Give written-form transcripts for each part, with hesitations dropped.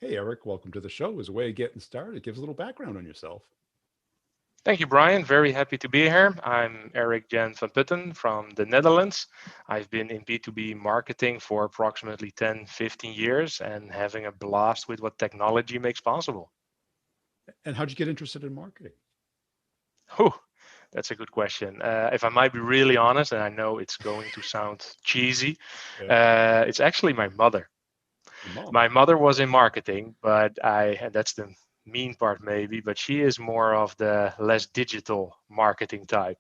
Hey, Eric, welcome to the show. As a way of getting started, give us a little background on yourself. Thank you, Brian. Very happy to be here. I'm Eric Jan van Putten from the Netherlands. I've been in B2B marketing for approximately 10, 15 years and having a blast with what technology makes possible. And how'd you get interested in marketing? Whew, that's a good question. If I might be really honest, and I know it's going to sound cheesy, Yeah, it's actually my mother. your mom. My mother was in marketing, and that's the mean part maybe, but she is more of the less digital marketing type.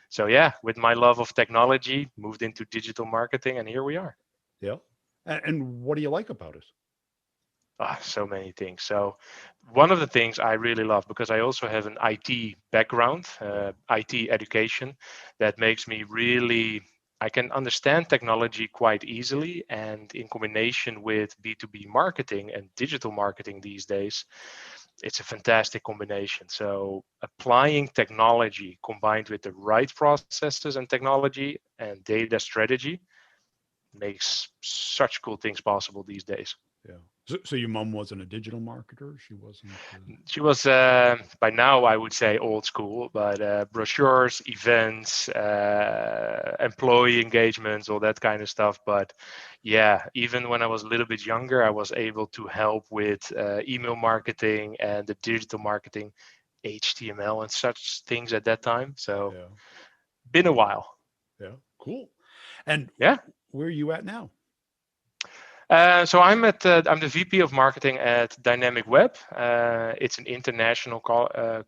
So yeah, with my love of technology, moved into digital marketing, and here we are. Yeah. And what do you like about it? So many things. So one of the things I really love, because I also have an IT background, Yeah. IT education, that makes me really, I can understand technology quite easily. And in combination with B2B marketing and digital marketing these days, it's a fantastic combination. So applying technology combined with the right processes and technology and data strategy makes such cool things possible these days. Yeah. So your mom wasn't a digital marketer. She wasn't. She was, by now, I would say old school, but brochures, events, employee engagements, all that kind of stuff. But yeah, even when I was a little bit younger, I was able to help with email marketing and the digital marketing, HTML and such things at that time. So Yeah. been a while. Yeah. Cool. And Yeah. where are you at now? So I'm the VP of marketing at Dynamic Web. It's an international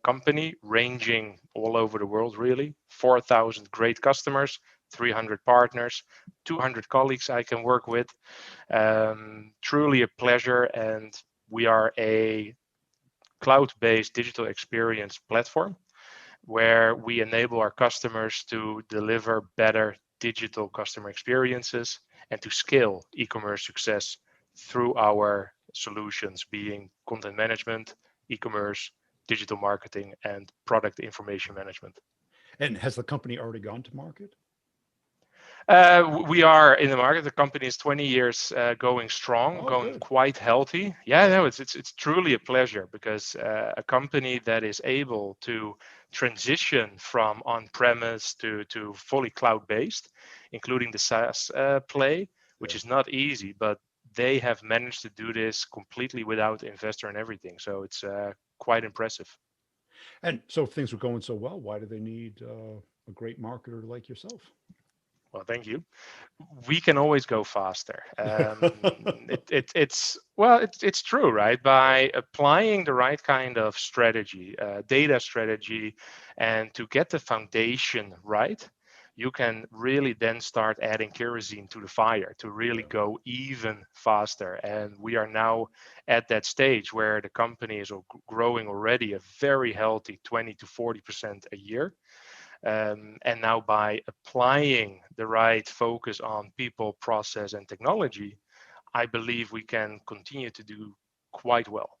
company ranging all over the world, really. 4,000 great customers, 300 partners, 200 colleagues I can work with. Truly a pleasure, and we are a cloud-based digital experience platform where we enable our customers to deliver better digital customer experiences and to scale e-commerce success through our solutions, being content management, e-commerce, digital marketing, and product information management. And has the company already gone to market? We are in the market. The company is 20 years going strong, Oh, going good. quite healthy. Yeah, no, it's truly a pleasure because a company that is able to transition from on-premise to fully cloud-based, including the SaaS play, which Yeah. is not easy, but they have managed to do this completely without investor and everything. So it's quite impressive. And so if things were going so well, why do they need a great marketer like yourself? Well, thank you. We can always go faster. It's true, right? Yeah. By applying the right kind of strategy, data strategy, and to get the foundation right, you can really then start adding kerosene to the fire to really Yeah. go even faster. And we are now at that stage where the company is growing already a very healthy 20 to 40% a year. And now by applying the right focus on people, process, and technology, I believe we can continue to do quite well.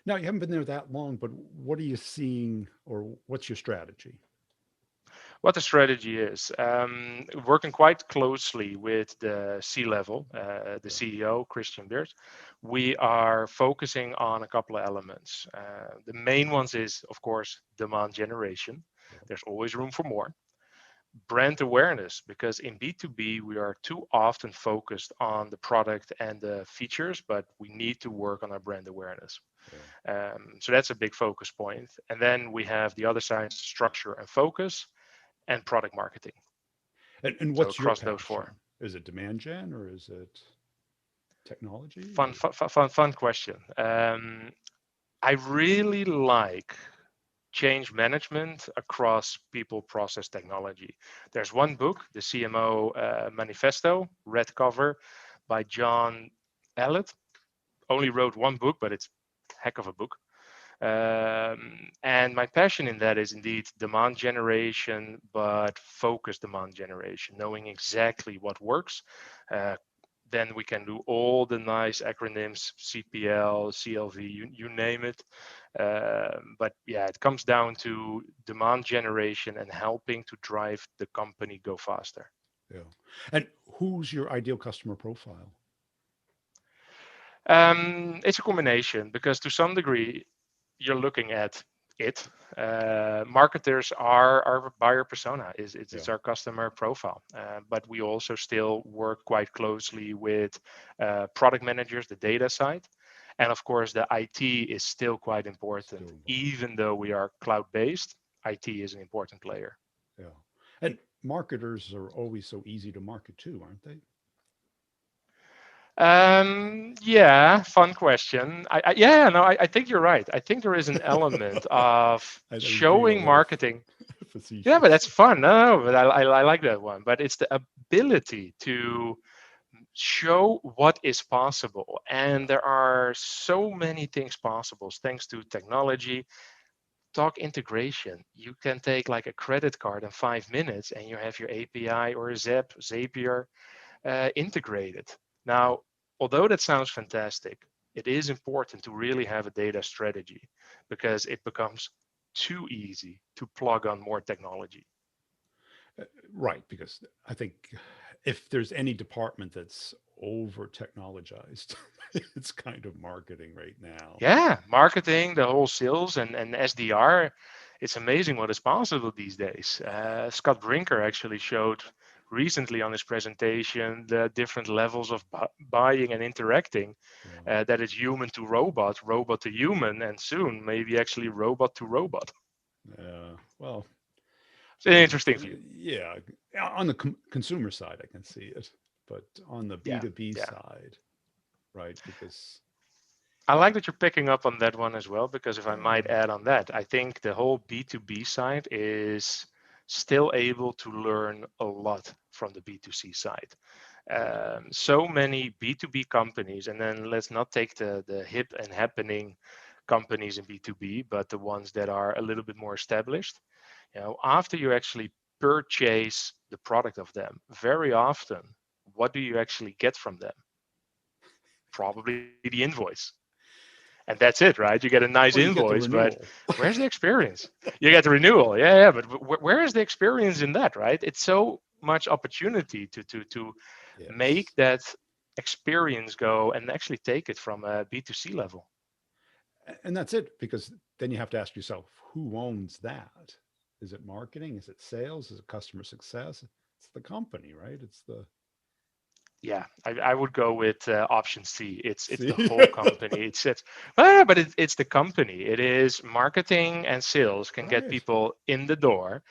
Now you haven't been there that long, but what are you seeing, or what's your strategy? What the strategy is, working quite closely with the C level, the Yeah. CEO, Christian Beers, we are focusing on a couple of elements. The main ones is, of course, demand generation. Yeah. There's always room for more. Brand awareness, because in B2B we are too often focused on the product and the features, but we need to work on our brand awareness. Yeah. So that's a big focus point. And then we have the other side, structure and focus, and product marketing. And So what's your across those four. passion? Is it demand gen or is it technology Fun, or? fun, fun, fun question. I really like change management across people, process, technology. There's one book, the CMO Manifesto, red cover by John Allett. Only wrote one book, but it's a heck of a book. And my passion in that is indeed demand generation, but focused demand generation, knowing exactly what works. Uh, then we can do all the nice acronyms, CPL, CLV, you name it. But yeah, it comes down to demand generation and helping to drive the company go faster. Yeah. And who's your ideal customer profile? It's a combination because to some degree you're looking at it. Marketers are our buyer persona. It's Yeah, our customer profile. But we also still work quite closely with product managers, the data side, and of course the IT is still quite still important. involved. Even though we are cloud based, IT is an important player. Yeah. And marketers are always so easy to market too, aren't they? Yeah, fun question. Yeah, no, I think you're right. I think there is an element of I was being a showing little marketing. Yeah, but facetious. that's fun. No, but I like that one. But it's the ability Mm, to show what is possible. And yeah. there are so many things possible thanks to technology. Talk integration. You can take like a credit card in 5 minutes and you have your API or Zapier integrated. Yeah. Now, although that sounds fantastic, it is important to really have a data strategy because it becomes too easy to plug on more technology. Right, because I think if there's any department that's over technologized, it's kind of marketing right now. Yeah, marketing, the whole sales and SDR, it's amazing what is possible these days. Scott Brinker actually showed recently on his presentation the different levels of buying and interacting. Yeah. That is human to robot, robot to human, and soon maybe actually robot to robot. Well, It's an interesting view. yeah, on the consumer side, I can see it, but on the Yeah, B2B yeah. side, right? Because I like that you're picking up on that one as well, because if I yeah, might add on that, I think the whole B2B side is still able to learn a lot from the B2C side. totally. So many B2B companies, and then let's not take the hip and happening companies in B2B, but the ones that are a little bit more established. After you actually purchase the product of them, very often, what do you actually get from them? Probably the invoice. And that's it, right? You get a nice Or you get invoice, the but renewal. where's the experience? You get the renewal, yeah, but where is the experience in that, right? It's so much opportunity to make Yes. that experience go and actually take it from a B2C level. And that's it, because then you have to ask yourself, who owns that? Is it marketing? Is it sales? Is it customer success? It's the company, right? It's the Yeah, I would go with option C. It's the see. whole company. But it's the company. It is marketing and sales can get Right. people in the door.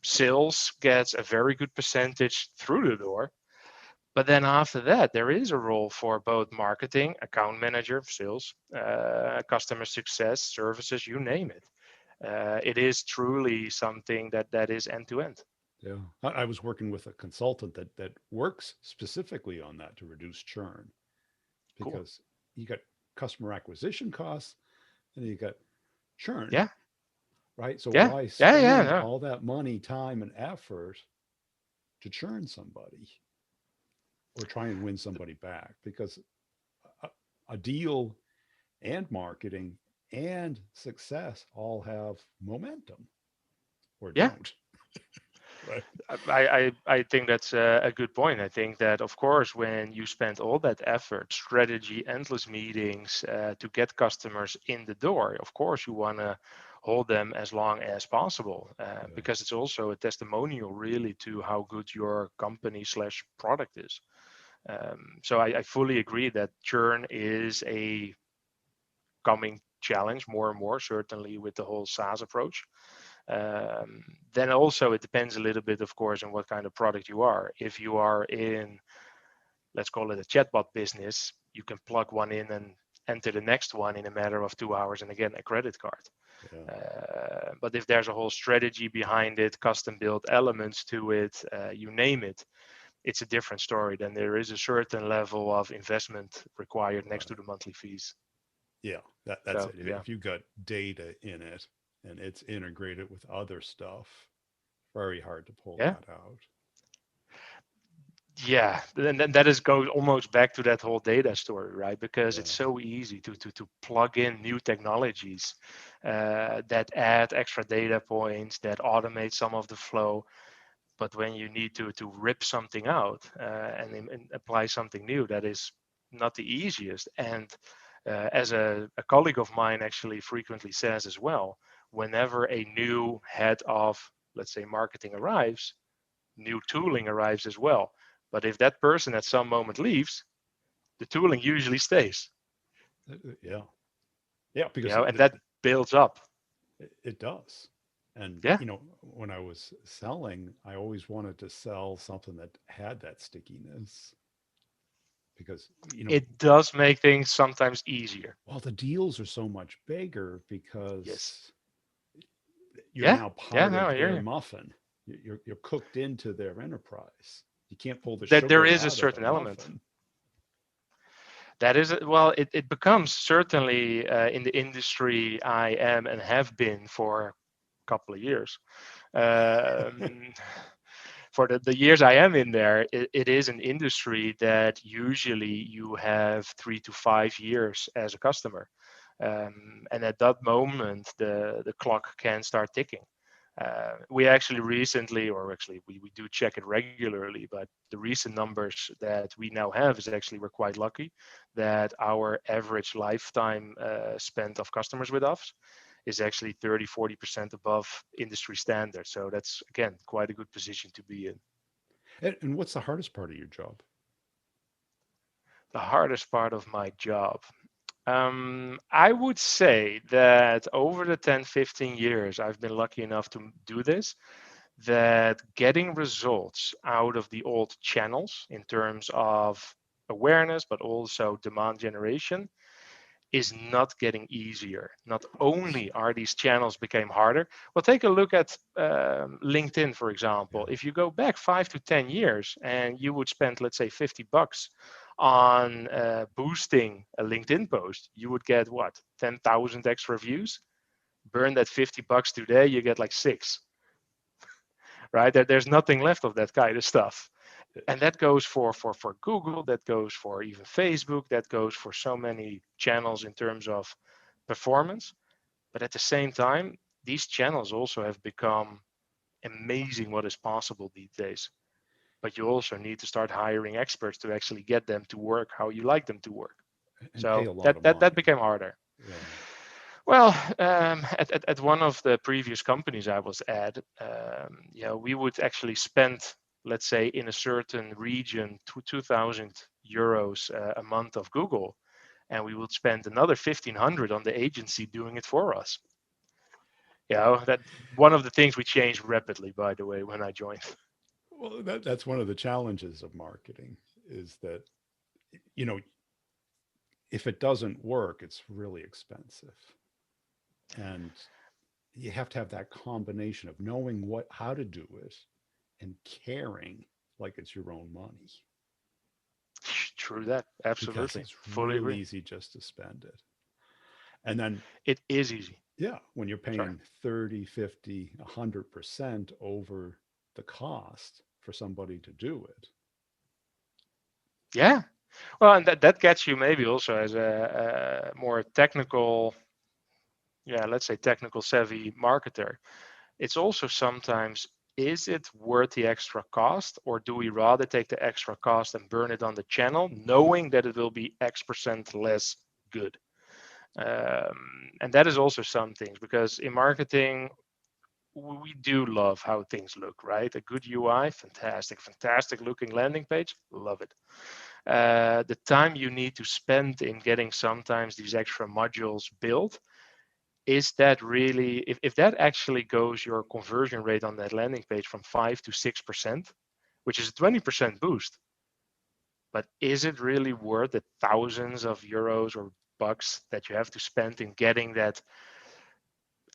Sales gets a very good percentage through the door. But then after that, there is a role for both marketing, account manager, sales, customer success, services, you name it. It is truly something that is end to end. Yeah. I was working with a consultant that works specifically on that to reduce churn, Cool. because you got customer acquisition costs and you got churn, Yeah, right? So yeah, why yeah, yeah. spend No. all that money, time, and effort to churn somebody or try and win somebody back? Because a, a deal and marketing and success all have momentum or Yeah, don't, right? I think that's a good point. I think that, of course, when you spend all that effort, strategy, endless meetings to get customers in the door, of course, you want to hold them as long as possible Yeah. because it's also a testimonial, really, to how good your company slash product is. So I fully agree that churn is a coming challenge more and more, certainly with the whole SaaS approach. Um, then also it depends a little bit, of course, on what kind of product you are. If you are in, let's call it a chatbot business, you can plug one in and enter the next one in a matter of 2 hours and again a credit card. Yeah. But if there's a whole strategy behind it, custom built elements to it, you name it, it's a different story. Then there is a certain level of investment required next to Right. the monthly fees. Yeah. That's So it. yeah, If you got data in it and it's integrated with other stuff, very hard to pull yeah. that out. Yeah, then that is goes almost back to that whole data story, right? Because it's Yeah. so easy to plug in new technologies that add extra data points, that automate some of the flow. But when you need to rip something out and apply something new, that is not the easiest. And as a colleague of mine actually frequently says as well, whenever a new head of, let's say, marketing arrives, new tooling arrives as well. But if that person at some moment leaves, the tooling usually stays. Yeah. Yeah, You because know, and that builds up. it does. And, Yeah, when I was selling, I always wanted to sell something that had that stickiness because, it does make things sometimes easier. well, the deals are so much bigger Yes. because you're Yeah. now Yeah. part No, of I hear their you. muffin. You're cooked into their enterprise. You can't pull the That there sugar is a out of the certain element. muffin. That is, well, it becomes certainly in the industry I am and have been for a couple of years. Um, for the years I am in there, it is an industry that usually you have 3 to 5 years as a customer. And at that moment, the clock can start ticking. We actually recently, or actually we do check it regularly, but the recent numbers that we now have is actually we're quite lucky that our average lifetime spent of customers with us is actually 30-40% above industry standard. So that's, again, quite a good position to be in. And what's the hardest part of your job? The hardest part of my job. I would say that over the 10, 15 years I've been lucky enough to do this, that getting results out of the old channels in terms of awareness, but also demand generation, is not getting easier. Not only are these channels became harder. Well, take a look at LinkedIn, for example. Yeah. If you go back 5 to 10 years and you would spend, let's say, $50 on boosting a LinkedIn post, you would get what, 10,000 extra views? Burn that $50 today, you get like six, right? There's nothing left of that kind of stuff. And that goes for Google, that goes for even Facebook, that goes for so many channels in terms of performance. But at the same time, these channels also have become amazing what is possible these days. But you also need to start hiring experts to actually get them to work how you like them to work. And pay So a lot that of that that money. became harder. Yeah. Well, at one of the previous companies I was at, we would actually spend, let's say, in a certain region, 2,000 euros a month of Google, and we would spend another 1,500 on the agency doing it for us. That one of the things we changed rapidly, by the way, when I joined. Well, that's one of the challenges of marketing is that, you know, if it doesn't work, it's really expensive. And you have to have that combination of knowing how to do it and caring like it's your own money True that, because absolutely, it's fully real agree. easy just to spend it. And then, It is easy. yeah, when you're Sorry. paying 30, 50, 100% over the cost for somebody to do it. Yeah. Well, and that gets you maybe also as a more technical, let's say technical savvy marketer. It's also sometimes, is it worth the extra cost, or do we rather take the extra cost and burn it on the channel, knowing that it will be X% less good? And that is also some things, because in marketing, we do love how things look, right? A good UI, fantastic, fantastic looking landing page, love it. The time you need to spend in getting sometimes these extra modules built, is that really, if that actually goes your conversion rate on that landing page from 5 to 6%, which is a 20% boost, but is it really worth the thousands of euros or bucks that you have to spend in getting that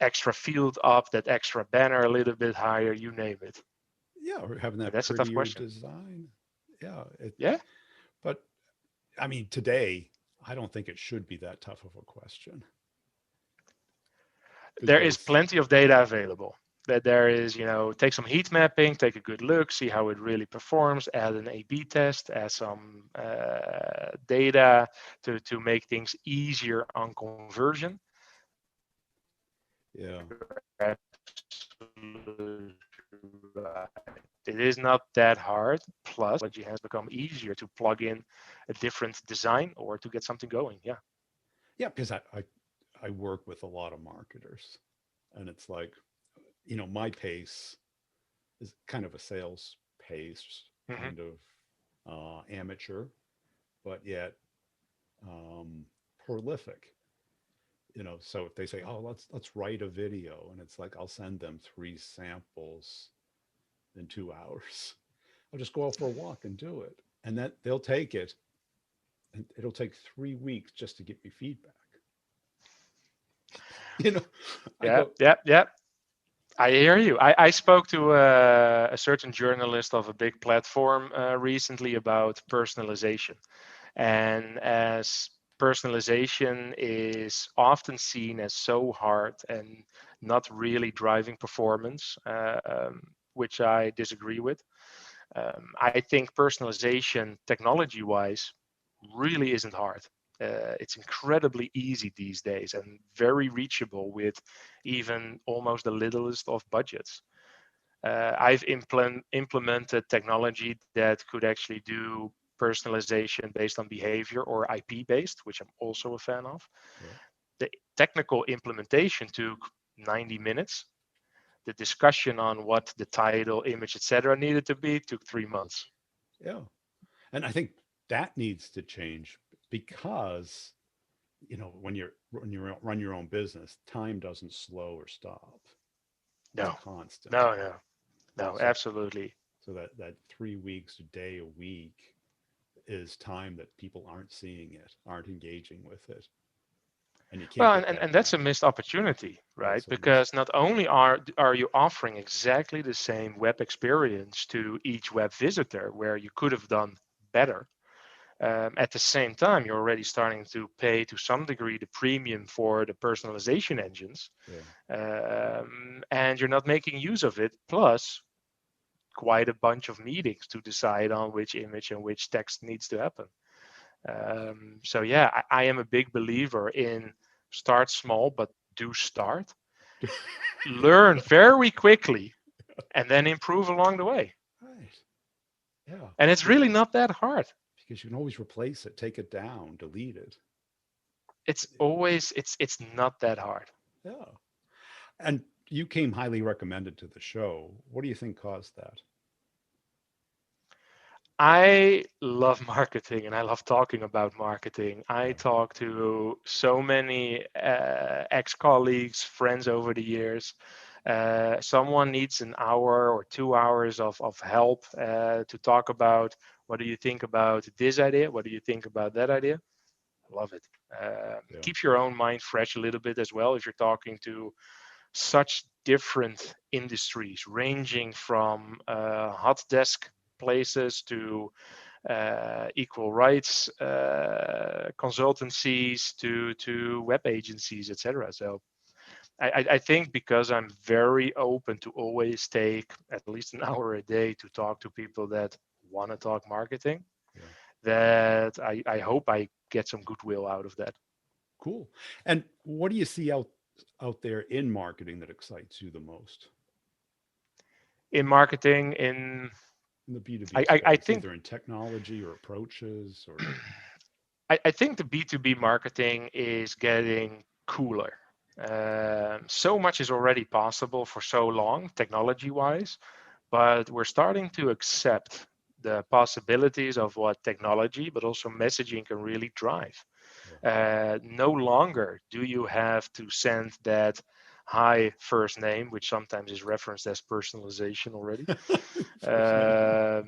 extra field up, that extra banner a little bit higher, you name it? Yeah, or having And that that's a tough prettier question. design. Yeah, Yeah, but I mean, today, I don't think it should be that tough of a question there is because, plenty of data available. That there is, take some heat mapping, take a good look, see how it really performs, add an A/B test, add some data to make things easier on conversion. yeah, You're absolutely right. It is not that hard. Plus, technology has become easier to plug in a different design or to get something going. Yeah. Yeah, because I work with a lot of marketers, and it's like, my pace is kind of a sales pace, Hmm. kind of amateur, but yet prolific. So if they say, "Oh, let's write a video," and it's like I'll send them 3 samples in 2 hours. I'll just go out for a walk and do it, and that they'll take it, and it'll take 3 weeks just to get me feedback. You know, I Yeah. go, Yeah. Yeah. I hear you. I spoke to a certain journalist of a big platform recently about personalization. And as personalization is often seen as so hard and not really driving performance, which I disagree with. I think personalization, technology wise, really isn't hard. It's incredibly easy these days and very reachable with even almost the littlest of budgets. I've implemented technology that could actually do personalization based on behavior or IP based, which I'm also a fan of. yeah, The technical implementation took 90 minutes. The discussion on what the title, image, etc., needed to be took 3 months. yeah, and I think that needs to change because when you run your own business, time doesn't slow or stop. It's No, constant. no, no, no, So absolutely. that 3 weeks, a day, a week is time that people aren't seeing it, aren't engaging with it, and you can't Well, get and that that's a back. missed opportunity, right? That's a miss. Because not only are you offering exactly the same web experience to each web visitor, where you could have done better, at the same time, you're already starting to pay to some degree the premium for the personalization engines, Yeah, and you're not making use of it. Plus, quite a bunch of meetings to decide on which image and which text needs to happen. So yeah, I am a big believer in start small, but do start. Learn very quickly and then improve along the way. right. Yeah, And it's really not that hard. because you can always replace it, take it down, delete it. It's not that hard. Yeah. And you came highly recommended to the show. What do you think caused that? I love marketing and I love talking about marketing. I Yeah. talk to so many ex colleagues, friends over the years. Someone needs an hour or 2 hours of help to talk about what do you think about this idea? What do you think about that idea? I love it. Yeah. Keeps your own mind fresh a little bit as well if you're talking to such different industries, ranging from hot desk places to equal rights consultancies to web agencies, etc. So I think because I'm very open to always take at least an hour a day to talk to people that want to talk marketing, Yeah. that I hope I get some goodwill out of that. Cool. And what do you see out there in marketing that excites you the most In marketing, in in the B2B I space, think either in technology or approaches or I think the B2B marketing is getting cooler. So much is already possible for so long, technology wise, but we're starting to accept the possibilities of what technology, but also messaging can really drive. yeah. No longer do you have to send that hi first name, which sometimes is referenced as personalization already. First name.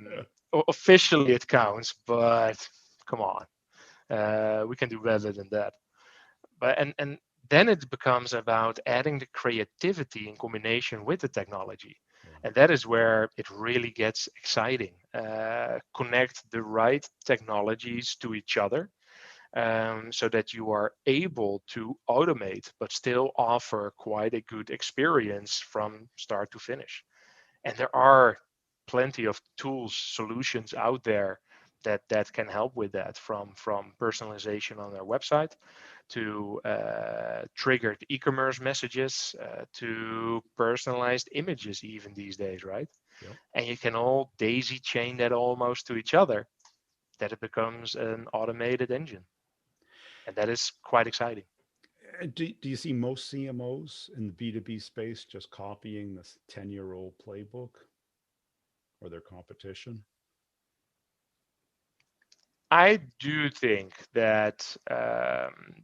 Yeah. Officially, it counts, but come on, we can do better than that. But and then it becomes about adding the creativity in combination with the technology, Yeah. and that is where it really gets exciting. Connect the right technologies to each other, so that you are able to automate but still offer quite a good experience from start to finish. And there are plenty of tools, solutions out there that can help with that, from personalization on their website to triggered e-commerce messages to personalized images even these days, right? Yep. and you can all daisy chain that almost to each other, that it becomes an automated engine. And that is quite exciting. And do you see most CMOs in the B2B space just copying this 10-year-old playbook or their competition? I do think that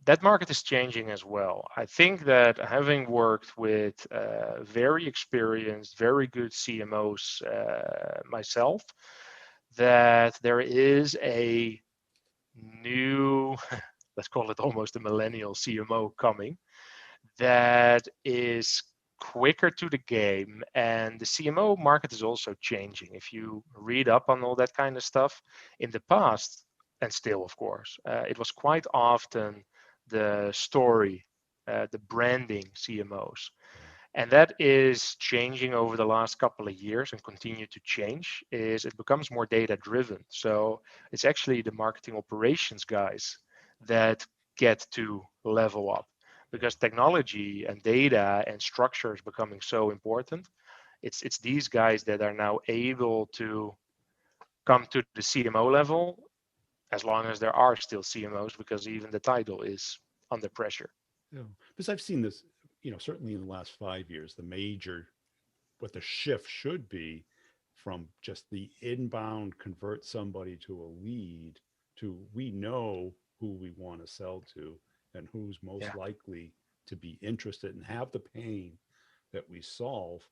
that market is changing as well. I think that having worked with very experienced, very good CMOs myself, that there is a new, let's call it almost a millennial CMO coming, that is quicker to the game. And the CMO market is also changing. If you read up on all that kind of stuff, in the past, and still, of course, it was quite often the story, the branding CMOs. Yeah. And that is changing over the last couple of years and continue to change, is it becomes more data driven. So it's actually the marketing operations guys that get to level up, Yeah. because technology and data and structure is becoming so important. It's these guys that are now able to come to the CMO level, as long as there are still CMOs, because even the title is under pressure. Yeah. Because I've seen this, certainly in the last 5 years, what the shift should be from just the inbound convert somebody to a lead to we know who we want to sell to and who's most Yeah. likely to be interested and have the pain that we solve.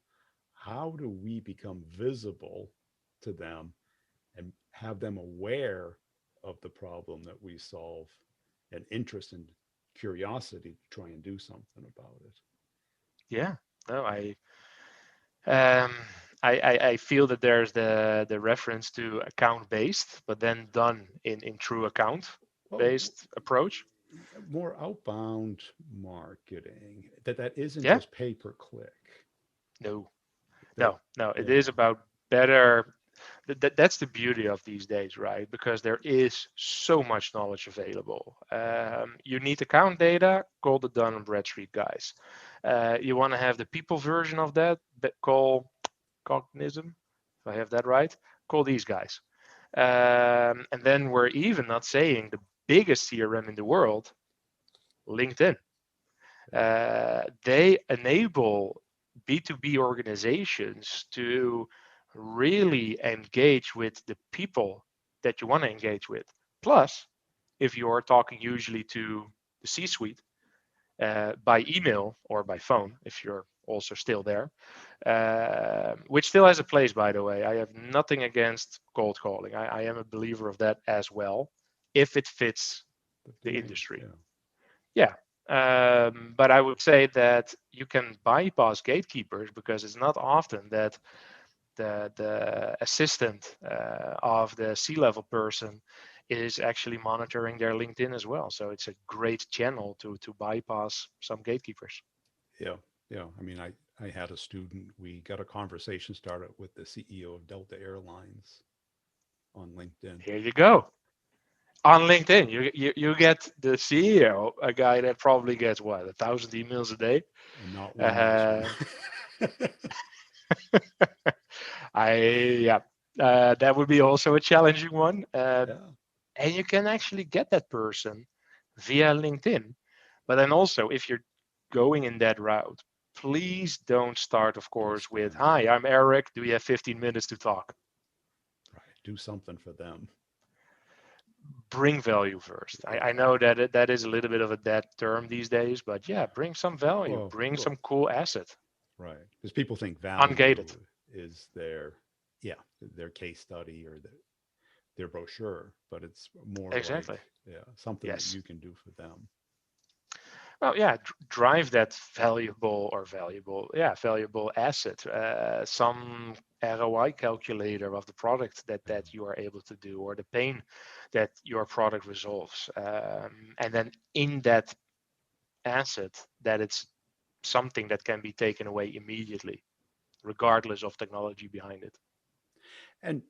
How do we become visible to them and have them aware of the problem that we solve and interest and curiosity to try and do something about it? Yeah. No, um, I feel that there's the reference to account based, but then done in true account Well, based approach. more outbound marketing that isn't Yeah. just pay per click. No. That No. It yeah, is about better. That's the beauty of these days, right? Because there is so much knowledge available. yeah, You need account data, call the Dun and Bradstreet guys. You want to have the people version of that, call Cognism, if I have that right, call these guys. And then we're even not saying the biggest CRM in the world, LinkedIn. yeah, They enable B2B organizations to really engage with the people that you want to engage with. Plus, if you're talking usually to the C suite by email or by phone, if you're also still there, which still has a place, by the way. I have nothing against cold calling. I am a believer of that as well, if it fits the the domain. industry. Yeah, Yeah. But I would say that you can bypass gatekeepers, because it's not often that the assistant of the C-level person is actually monitoring their LinkedIn as well. So it's a great channel to bypass some gatekeepers. yeah, yeah. I mean, I had a student. We got a conversation started with the CEO of Delta Airlines on LinkedIn, Here you go. On LinkedIn, you get the CEO, a guy that probably gets what, 1,000 emails a day. and not one nice one. Uh, I yeah, that would be also a challenging one. Yeah, And you can actually get that person via LinkedIn. But then also, if you're going in that route, please don't start, of don't course, with, spam them. "Hi, I'm Eric. Do you have 15 minutes to talk?" Right, do something for them. Bring value first. I Yeah. know that that is a little bit of a dead term these days, but yeah, bring some value, Well, bring look, some cool asset, right, because people think ungated. value is yeah, their case study or their brochure, but it's more like, Exactly. yeah, something that Yes. you can do for them. Well, yeah, drive that valuable asset, some ROI calculator of the product Yeah, that you are able to do, or the pain that your product resolves, and then in that asset, that it's something that can be taken away immediately, regardless of technology behind it. and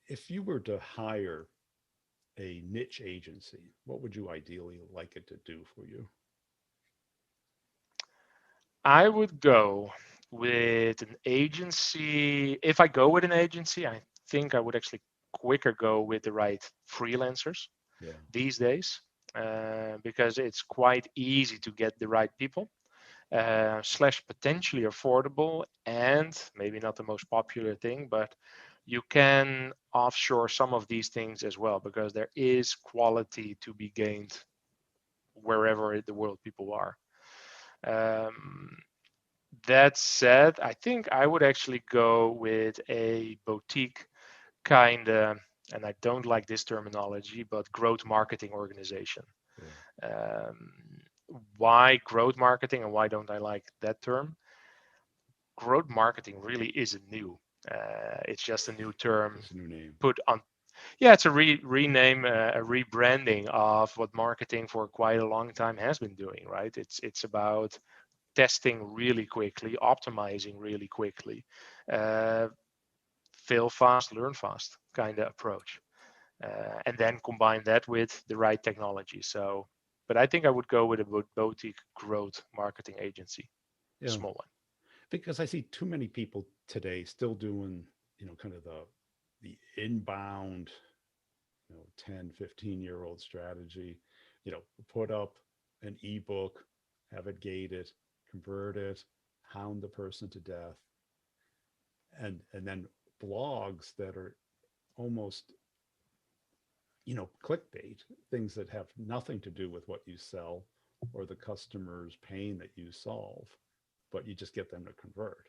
if you were to hire a niche agency, what would you ideally like it to do for you? I would go With an agency, if I go with an agency, I think I would actually quicker go with the right freelancers Yeah. these days, because it's quite easy to get the right people, slash potentially affordable, and maybe not the most popular thing, but you can offshore some of these things as well, because there is quality to be gained wherever in the world people are. Um, that said, I think I would actually go with a boutique kind of, and I don't like this terminology, but growth marketing organization. Yeah. Um, why growth marketing and why don't I like that term? Growth marketing really isn't new. It's just a new term It's a new name. put on. Yeah, it's a rename, a rebranding of what marketing for quite a long time has been doing, right? It's about testing really quickly, optimizing really quickly, uh, fail fast, learn fast kind of approach, and then combine that with the right technology. So, but I think I would go with a boutique growth marketing agency, Yeah. small one. Because I see too many people today still doing, kind of the inbound, 10, 15-year-old strategy, put up an ebook, have it gated, convert it, hound the person to death, and then blogs that are almost, clickbait, things that have nothing to do with what you sell or the customer's pain that you solve, but you just get them to convert.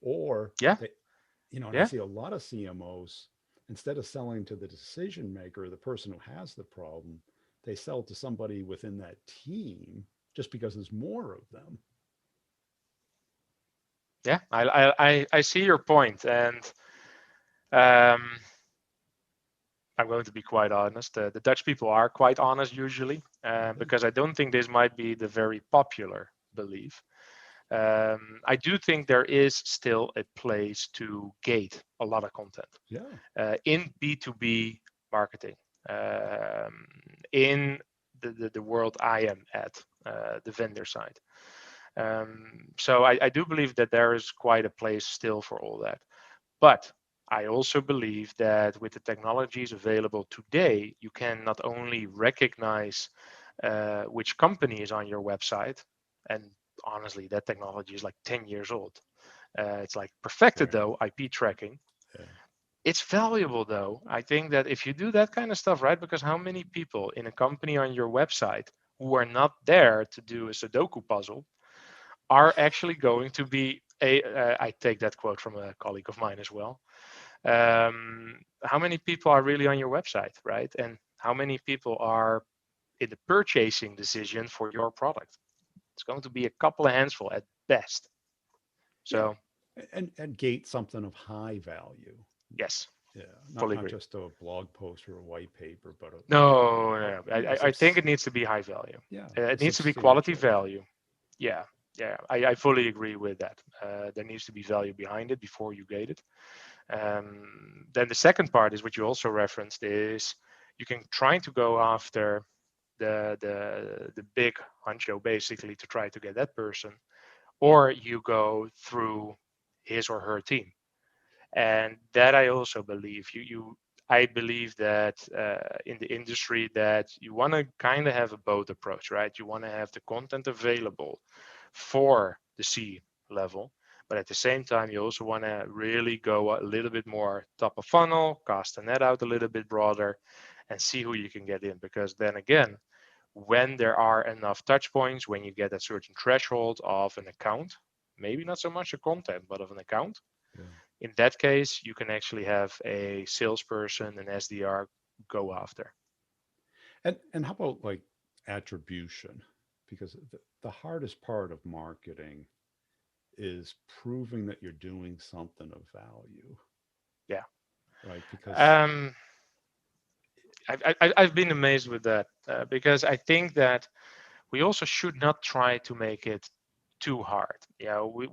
Or Yeah, they, and I yeah, see a lot of CMOs, instead of selling to the decision maker, the person who has the problem, they sell to somebody within that team just because there's more of them. yeah. I see your point, and um, I'm going to be quite honest. The Dutch people are quite honest usually, Are because I don't think this might be the very popular belief. I do think there is still a place to gate a lot of content they? Yeah. in B2B marketing, um, in the world I am at, the vendor side. So I do believe that there is quite a place still for all that. But I also believe that with the technologies available today, you can not only recognize which company is on your website, and honestly, that technology is like 10 years old. It's like perfected Right. though, IP tracking. Yeah. It's valuable though. I think that if you do that kind of stuff, right? Because how many people in a company on your website who are not there to do a Sudoku puzzle are actually going to be I take that quote from a colleague of mine as well. How many people are really on your website, right? And how many people are in the purchasing decision for your product? It's going to be a couple of handful at best. Yeah. So And gate something of high value. yes, Yeah. Not fully not agree. just a blog post or a white paper, but No, no, no. a I think it needs to be high value. yeah, a It needs to be quality substantial. value. Yeah, yeah. I fully agree with that. There needs to be value behind it before you gate it. Then the second part is what you also referenced is you can try to go after the big honcho basically to try to get that person, or you go through his or her team. And that I also believe you I believe that in the industry that you want to kind of have a both approach, right? You want to have the content available for the C level, but at the same time you also want to really go a little bit more top of funnel, cast the net out a little bit broader, and see who you can get in. Because then again, when there are enough touch points, when you get a certain threshold of an account, maybe not so much a content, but of an account, Yeah. in that case, you can actually have a salesperson, an SDR go after. And how about like attribution? Because the hardest part of marketing is proving that you're doing something of value, Yeah. right? Because Um, I've been amazed with that, because I think that we also should not try to make it too hard.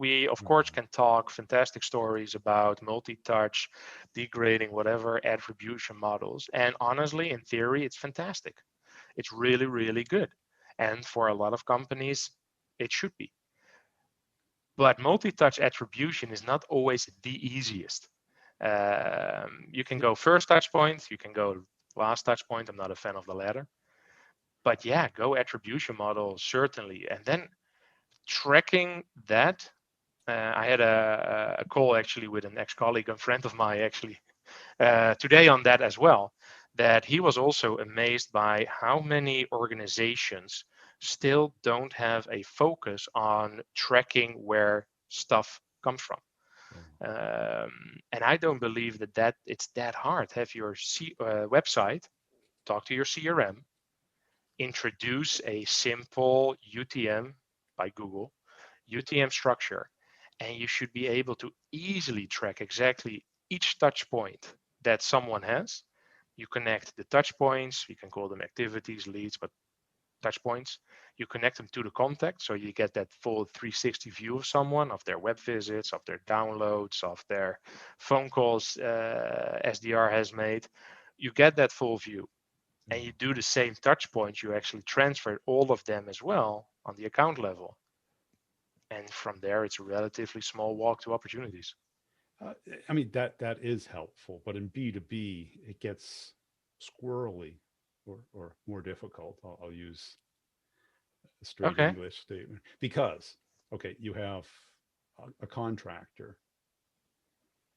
We of no, course can talk fantastic stories about multi-touch, degrading, whatever attribution models. And honestly, in theory, it's fantastic. It's really, really good. And for a lot of companies, it should be. But multi-touch attribution is not always the easiest. You can go first touch point, you can go last touch point. I'm not a fan of the latter. But yeah, go attribution model, certainly. And then tracking that. I had a call actually with an ex-colleague, a friend of mine actually, today on that as well, that he was also amazed by how many organizations still don't have a focus on tracking where stuff comes from. And I don't believe that it's that hard. Have your website, talk to your CRM, introduce a simple UTM by Google, UTM structure, and you should be able to easily track exactly each touch point that someone has. You connect the touch points, we can call them activities, leads, but touch points. You connect them to the contact, so you get that full 360 view of someone, of their web visits, of their downloads, of their phone calls SDR has made. You get that full view. And you do the same touch points, you actually transfer all of them as well on the account level. And from there, it's a relatively small walk to opportunities. I mean, that is helpful, but in B2B, it gets squirrely or more difficult. I'll use a straight Okay. English statement because, okay, you have a contractor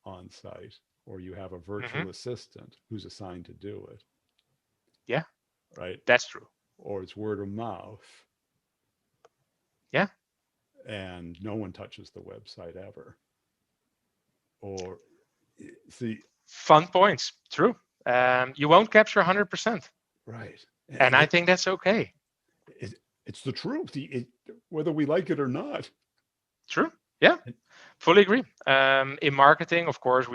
on site, or you have a virtual assistant who's assigned to do it, Yeah, right? that's true. Or it's word of mouth, Yeah. and no one touches the website ever. Or see, Fun points. True. You won't capture 100%. right? And I think that's okay. It, it's the truth, whether we like it or not. True. Yeah, fully agree. In marketing, of course,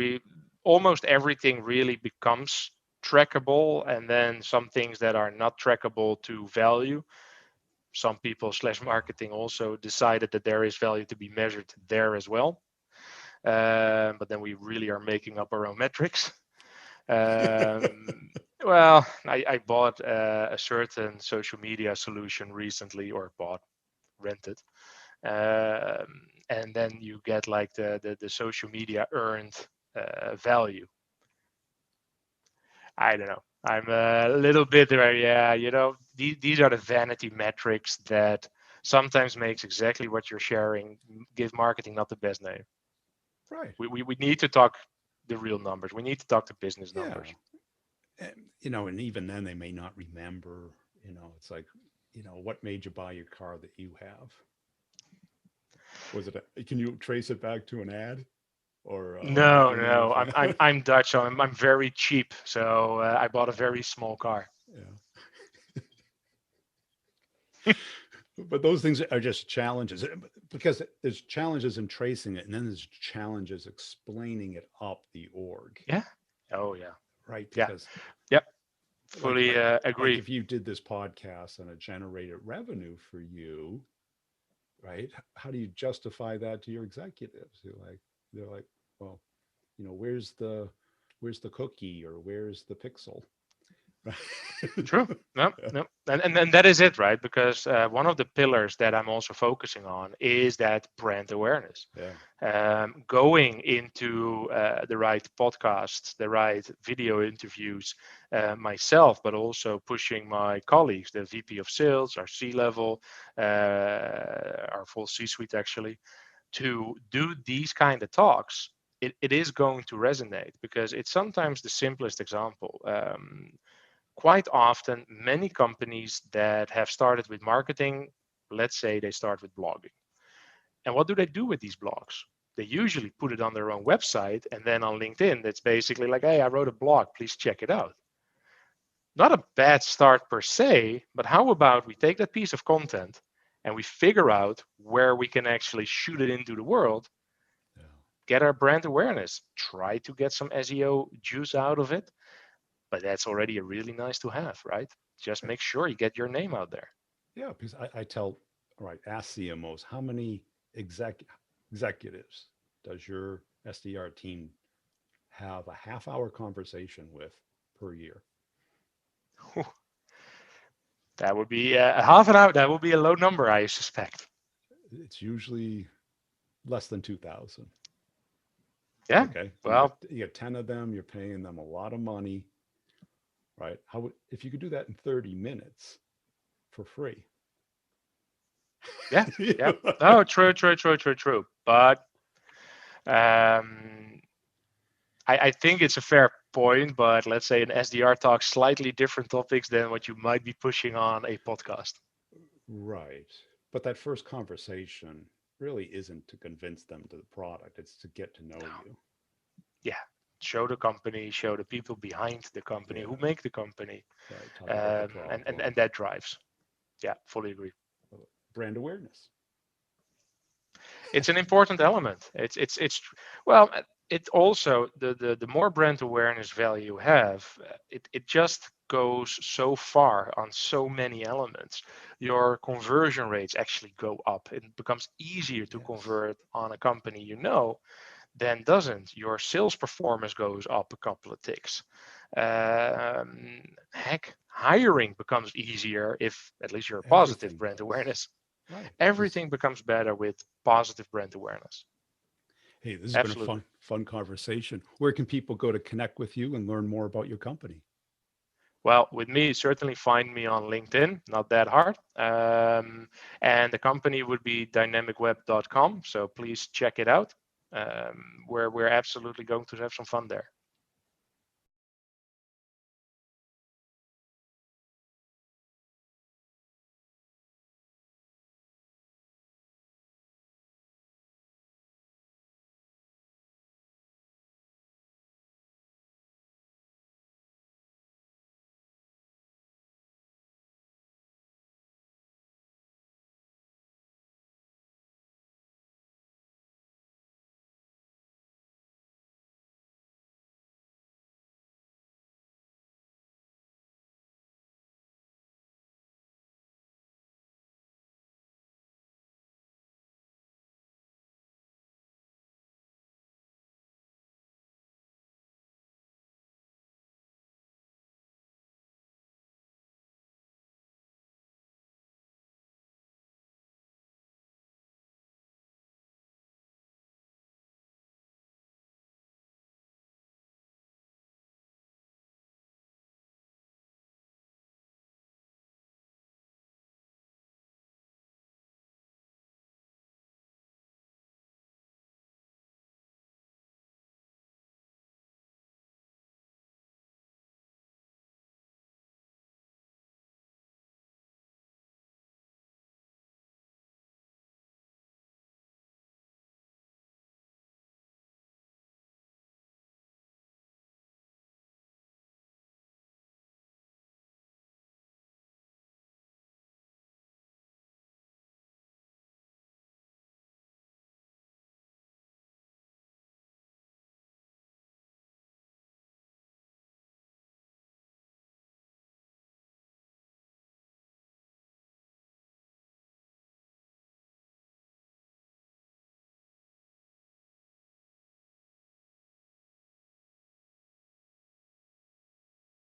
almost everything really becomes trackable, and then some things that are not trackable to value. Some people / marketing also decided that there is value to be measured there as well. But then we really are making up our own metrics. Well, I bought a certain social media solution recently, or rented. And then you get like the social media earned value. I don't know. I'm a little bit there. Yeah, these are the vanity metrics that sometimes makes exactly what you're sharing give marketing not the best name. Right. We need to talk the real numbers. We need to talk the business Yeah. numbers. And even then they may not remember, it's like, what made you buy your car that you have? Was can you trace it back to an ad or No, meeting your no. friend? I'm Dutch, so I'm very cheap. So I bought a very small car. Yeah. But those things are just challenges because there's challenges in tracing it, and then there's challenges explaining it up the org. Yeah. Oh yeah. Right. Yeah. Because Yep. like Fully like like agree. if you did this podcast and it generated revenue for you, right? How do you justify that to your executives? They're like, well, where's the cookie or where's the pixel? True. No, Yeah. no. And that is it, right? Because one of the pillars that I'm also focusing on is that brand awareness. Yeah. Going into the right podcasts, the right video interviews myself, but also pushing my colleagues, the VP of sales, our C-level, our full C-suite actually, to do these kind of talks. It is going to resonate because it's sometimes the simplest example. Quite often, many companies that have started with marketing, let's say they start with blogging. And what do they do with these blogs? They usually put it on their own website, and then on LinkedIn, it's basically like, hey, I wrote a blog, please check it out. Not a bad start per se, but how about we take that piece of content and we figure out where we can actually shoot it into the world, Yeah. get our brand awareness, try to get some SEO juice out of it. But that's already a really nice to have, right? Just make sure you get your name out there. Yeah, because I tell, all right, ask CMOs, how many executives does your SDR team have a half-hour conversation with per year? That would be a half an hour. That would be a low number, I suspect. It's usually less than 2,000. Yeah. Okay. And Well, you get 10 of them, you're paying them a lot of money, right? If you could do that in 30 minutes for free. yeah. Yeah. No, true. But um, I think it's a fair point, but let's say an SDR talks slightly different topics than what you might be pushing on a podcast. Right. But that first conversation really isn't to convince them to the product, it's to get to know you. Yeah. Show the company, show the people behind the company who Yeah. make the company. Right. Talk about the And problem. that drives. Yeah, fully agree. Brand awareness. It's an important element. It's well, it also the more brand awareness value you have, it just goes so far on so many elements. Your conversion rates actually go up. It becomes easier to Yes. convert on a company you know than doesn't. Your sales performance goes up a couple of ticks. Heck, hiring becomes easier if at least you're a positive Everything brand does. awareness. Right. Because Everything becomes better with positive brand awareness. hey, this has been a Absolutely. fun conversation. Where can people go to connect with you and learn more about your company? Well, with me, certainly find me on LinkedIn, not that hard. And the company would be dynamicweb.com. So please check it out. Where we're absolutely going to have some fun there.